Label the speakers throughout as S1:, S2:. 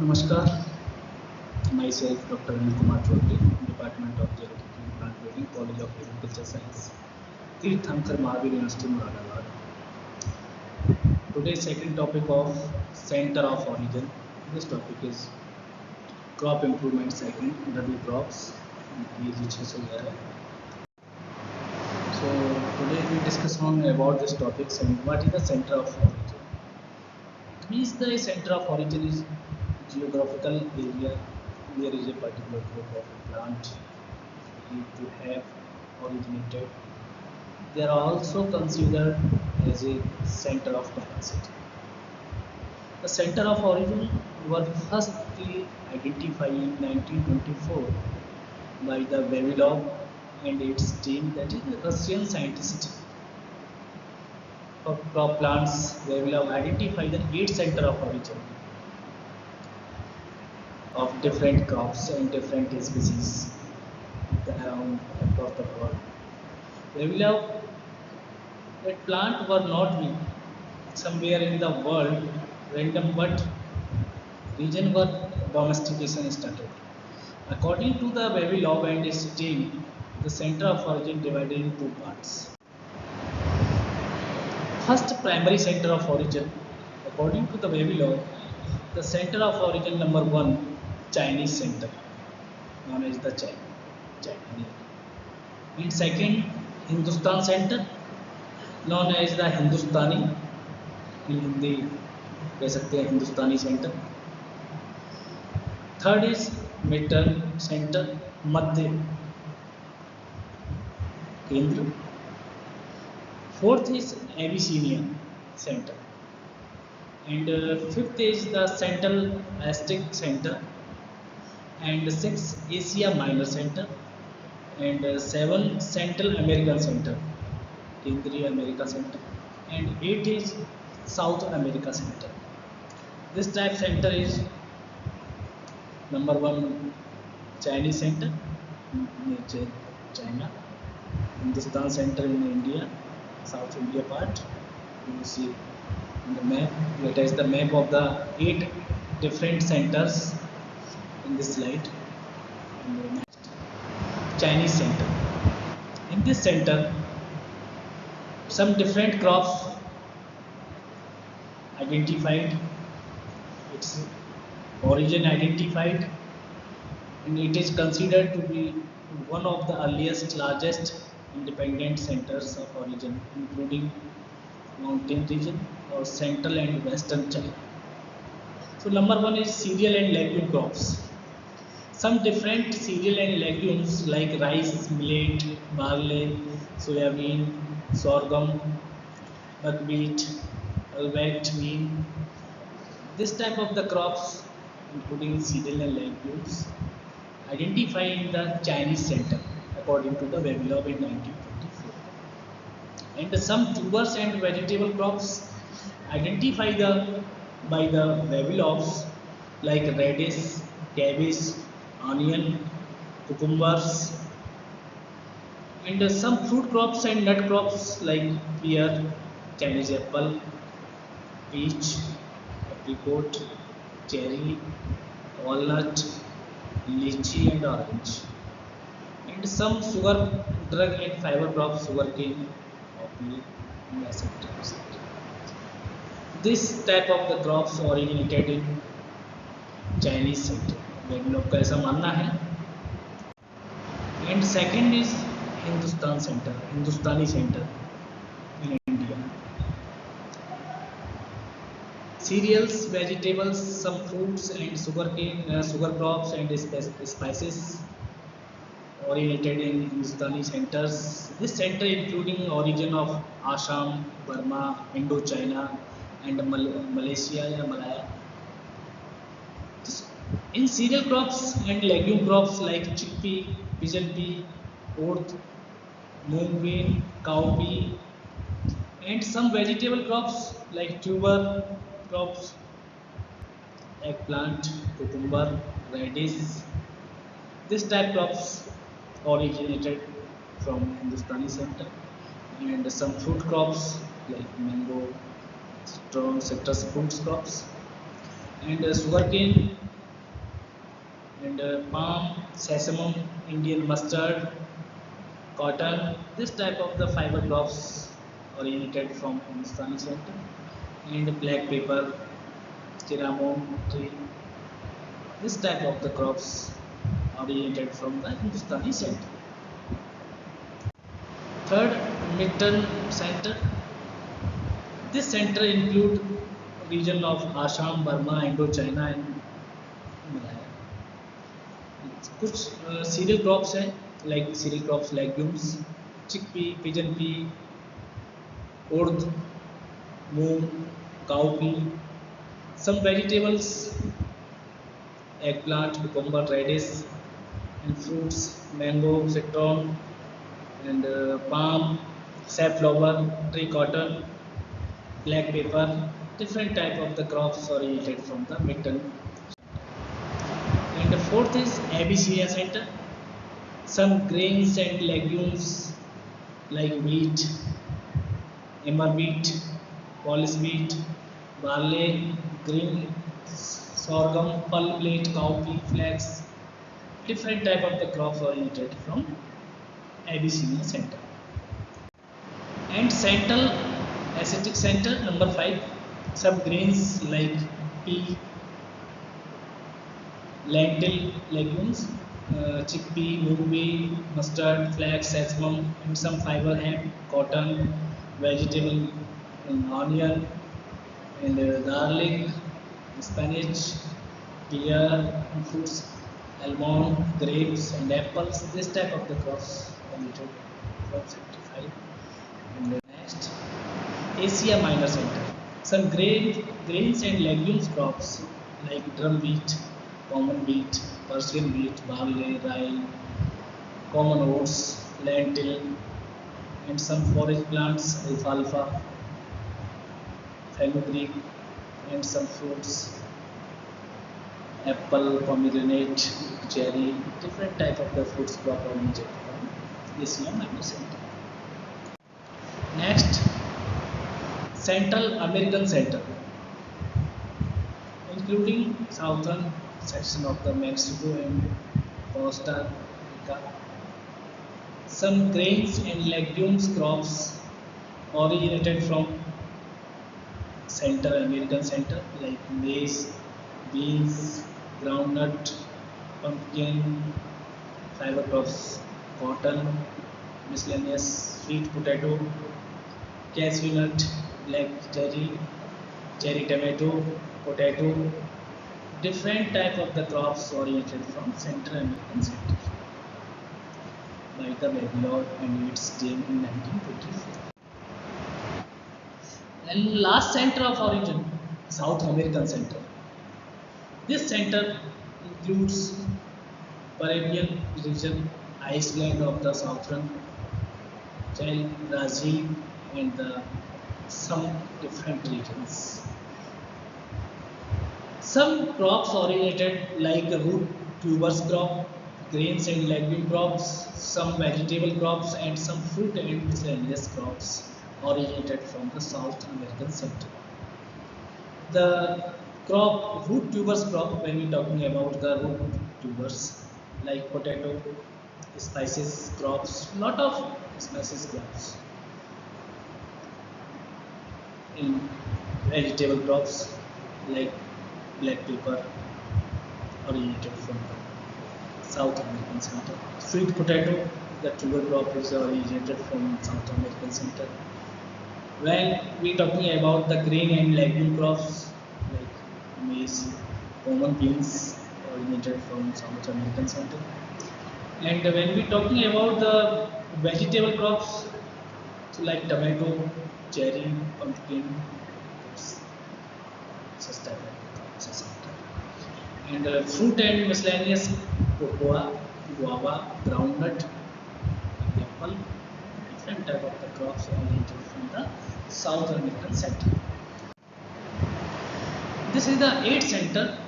S1: Namaskar, myself Dr. Anil Kumar Chaudhary, Department of Genetic and Plant Breeding, College of Agriculture Science, Tirthankar Mahavir University, Muradabad. Today's second topic of Center of Origin. This topic is crop improvement cycle, Rabi crops. ये जो 600 गया है. So today we discuss on about this topic. What is the center of origin? It means the center of origin is geographical area where is a particular group of a plant to have originated. They are also considered as a center of diversity. The center of origin was firstly identified in 1924 by the Vavilov and its team, that is the Russian scientist of crop plants. Vavilov identified the 8 center of origin of different crops and different species around across the world. Vavilov, that plant were not somewhere in the world random, but region where domestication started. According to the Vavilov and his team, the center of origin divided in 2 parts. First, primary center of origin. According to the Vavilov, the center of origin number 1, Chinese center, known as the China. And second, Hindustan center, known as the Hindustani. In Hindi कह सकते हैं Hindustani center. Third is Mediterranean center, मध्य केंद्र. Fourth is Abyssinia center. And fifth is the central Asiatic center. And six Asia minor center. And seven central American center, केंद्रीय America center. And eight is South America center. This type center is number 1, Chinese center, China. Hindustan center in India, South India part. You see in the map. That is the map of the 8 different centers in this slide. And the next, Chinese center. In this center, some different crops identified, its origin identified, and it is considered to be one of the earliest, largest independent centers of origin, including mountain region or central and western China. So number 1 is cereal and legume crops. Some different cereal and legumes like rice, millet, barley, soybean, sorghum, buckwheat, wheat, wheat. This type of the crops, including cereal and legumes, identify in the Chinese center according to the Vavilov in 1924. And some tubers and vegetable crops identified by the Vavilovs like radish, cabbage, onion, cucumbers. And some fruit crops and nut crops like pear, Chinese apple, peach, apricot, cherry, walnut, lychee and orange. And some sugar, drug and fiber crops, sugarcane, poppy, and etc. This type of the crops originated in Chinese center. लोग का ऐसा मानना है. And second is Hindustan center, Hindustani center in India. Cereals, vegetables, some fruits and sugarcane, sugar crops and spices originated in Hindustani centers. This center including origin of Assam, Burma, Indochina and Malaysia या Malaya. In cereal crops and legume crops like chickpea, pigeon pea, oat, moong bean, cowpea, and some vegetable crops like tuber crops, eggplant, cucumber, radish. This type crops originated from Hindustani center. And some fruit crops like mango, strong citrus fruits crops. and sugarcane and palm, sesame, Indian mustard, cotton. This type of the fiber crops originated from Hindustani center, and black pepper, cinnamon tree. This type of the crops originated from the Hindustani center. Third, Midton center. This center include region of Assam, Burma, Indochina and Malaya. कुछ cereal crops हैं like cereal crops legumes, chickpea, pigeon pea, urd, moong, cowpea. Some vegetables, eggplant, cucumber, radish, and fruits, mango, citron, and palm, safflower, tree cotton, black pepper. Different type of the crops originated from the Midton. And the fourth is Abyssinia Center. Some grains and legumes like wheat, emmer wheat, Polish wheat, barley, green sorghum, millet, cowpea, flax. Different type of the crops originated from Abyssinia Center. And Central Asiatic Center number 5. Some grains like pea, lentil, legumes, chickpea, moongpea, mustard, flax, sesame, and some fiber hemp, cotton, vegetable, and onion, and garlic, spinach, pear, and fruits, almond, grapes, and apples. This type of the crops originated from 75. And next, Asia Minor Center. Some grains and legumes crops like drum wheat, common wheat, Persian wheat, barley, rye, common oats, lentil, and some forage plants, alfalfa, fenugreek, and some fruits, apple, pomegranate, cherry, different type of the fruits crop originated from Asia Minor Center. Next, Central American Center, including southern section of the Mexico and Costa Rica. Some grains and legumes crops originated from Central American Center like maize, beans, groundnut, pumpkin, fiber crops, cotton, miscellaneous sweet potato, cashew nut, black cherry tomato, potato. Different type of the crops originated from Central American Center by the Babylon and its team in 1924. And last center of origin, South American Center. This center includes Caribbean region, Iceland of the southern, Brazil, and some different regions. Some crops originated like root tubers crop, grains and legume crops, some vegetable crops, and some fruit and miscellaneous crops originated from the South American center. The crop root tubers crop, when we talking about the root tubers like potato, spices crops, lot of spices crops. In vegetable crops like black pepper originated from the South American center. Sweet potato, the tuber crop is originated from South American center. When we talking about the grain and legume crops like maize, common beans originated from South American center. And when we talking about the vegetable crops like tomato, cherry, pumpkin, such type of crops. And fruit and miscellaneous cocoa, guava, groundnut, apple, different type of the crops originated from the South American center. This is the 8th center.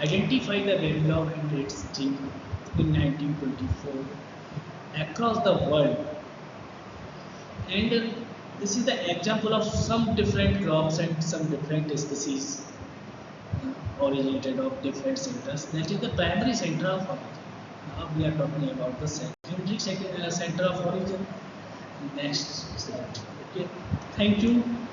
S1: Identify the Babylon and its team in 1924 across the world. And this is the example of some different crops and some different species originated of different centers. That is the primary center of origin. Now we are talking about the secondary center of origin. Next slide. Okay. Thank you.